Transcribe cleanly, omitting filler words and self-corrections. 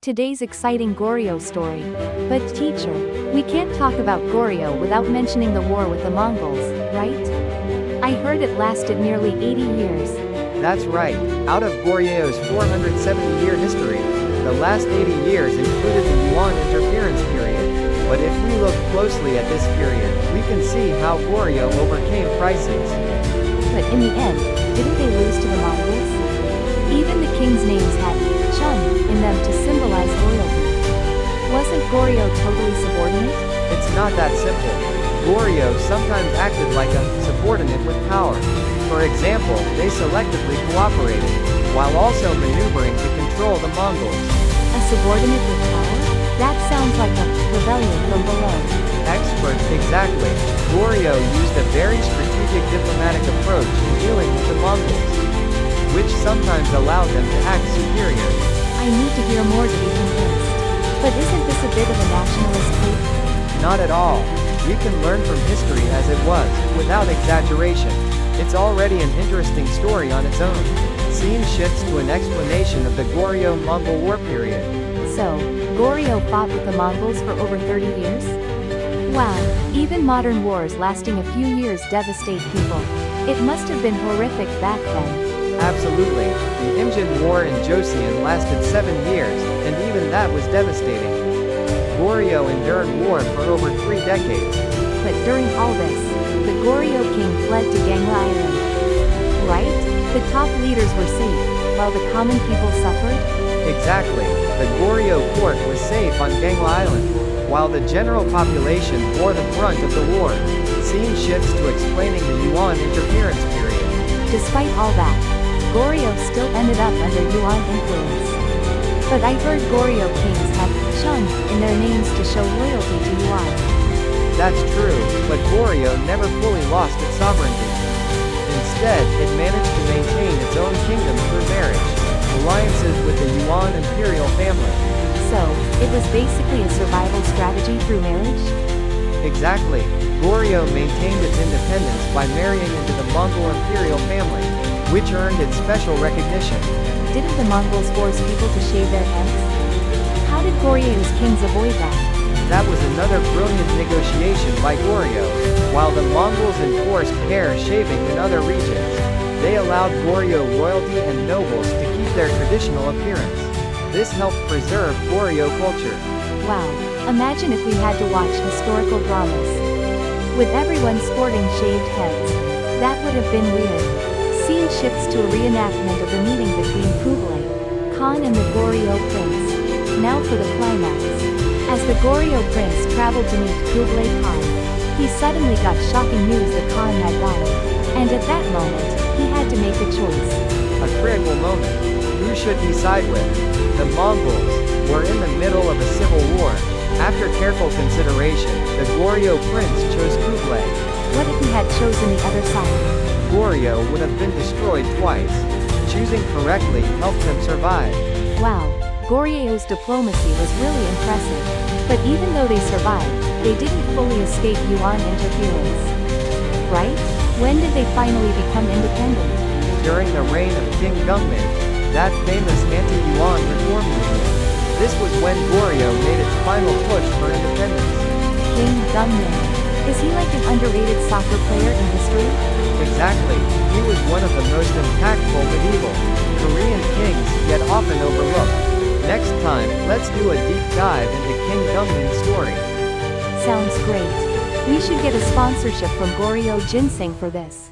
today's exciting Goryeo story. But teacher, we can't talk about Goryeo without mentioning the war with the Mongols, right? I heard it lasted nearly 80 years. That's right. Out of Goryeo's 470-year history, the last 80 years included the Yuan interference period. But if we look closely at this period, we can see how Goryeo overcame crises. But in the end, didn't they lose to the Mongols? Even the king's names had Chun in them to symbolize loyalty. Wasn't Goryeo totally subordinate? It's not that simple. Goryeo sometimes acted like a subordinate with power. For example, they selectively cooperated, while also maneuvering to control the Mongols. A subordinate with power? That sounds like a rebellion from below. Expert, exactly. Goryeo used a very strategic diplomatic approach in dealing with the Mongols, which sometimes allowed them to act superior. I need to hear more to be convinced. But isn't this a bit of a nationalist take? Not at all. We can learn from history as it was, without exaggeration. It's already an interesting story on its own. Scene shifts to an explanation of the Goryeo-Mongol War period. So, Goryeo fought with the Mongols for over 30 years? Wow, even modern wars lasting a few years devastate people. It must have been horrific back then. Absolutely. The Imjin War in Joseon lasted 7 years, and even that was devastating. Goryeo endured war for over 3 decades. But during all this, the Goryeo king fled to Gangla Island. Right? The top leaders were safe, while the common people suffered? Exactly. The Goryeo court was safe on Gangla Island, while the general population bore the brunt of the war. Scene shifts to explaining the Yuan interference period. Despite all that, Goryeo still ended up under Yuan influence. But I heard Goryeo kings had Chun in their names to show loyalty to Yuan. That's true, but Goryeo never fully lost its sovereignty. Instead, it managed to maintain its own kingdom through marriage, alliances with the Yuan imperial family. So, it was basically a survival strategy through marriage? Exactly. Goryeo maintained its independence by marrying into the Mongol imperial family, which earned its special recognition. Didn't the Mongols force people to shave their heads? How did Goryeo's kings avoid that? That was another brilliant negotiation by Goryeo. While the Mongols enforced hair shaving in other regions, they allowed Goryeo royalty and nobles to keep their traditional appearance. This helped preserve Goryeo culture. Wow, imagine if we had to watch historical dramas with everyone sporting shaved heads. That would have been weird. Scene shifts to a reenactment of the meeting between Kublai Khan and the Goryeo prince. Now for the climax. As the Goryeo prince traveled to meet Kublai Khan, he suddenly got shocking news that Khan had died. And at that moment, he had to make a choice. A critical moment. Who should he side with? The Mongols were in the middle of a civil war. After careful consideration, the Goryeo prince chose Kublai. What if he had chosen the other side? Goryeo would have been destroyed twice. Choosing correctly helped them survive. Wow, Goryeo's diplomacy was really impressive. But even though they survived, they didn't fully escape Yuan interference. Right? When did they finally become independent? During the reign of King Gungmin, that famous anti-Yuan reform movement. This was when Goryeo made its final push for independence. King Gungmin. Is he like an underrated soccer player in history? Exactly. He was one of the most impactful medieval Korean kings, yet often overlooked. Next time, let's do a deep dive into King Gungmin's story. Sounds great. We should get a sponsorship from Goryeo Ginseng for this.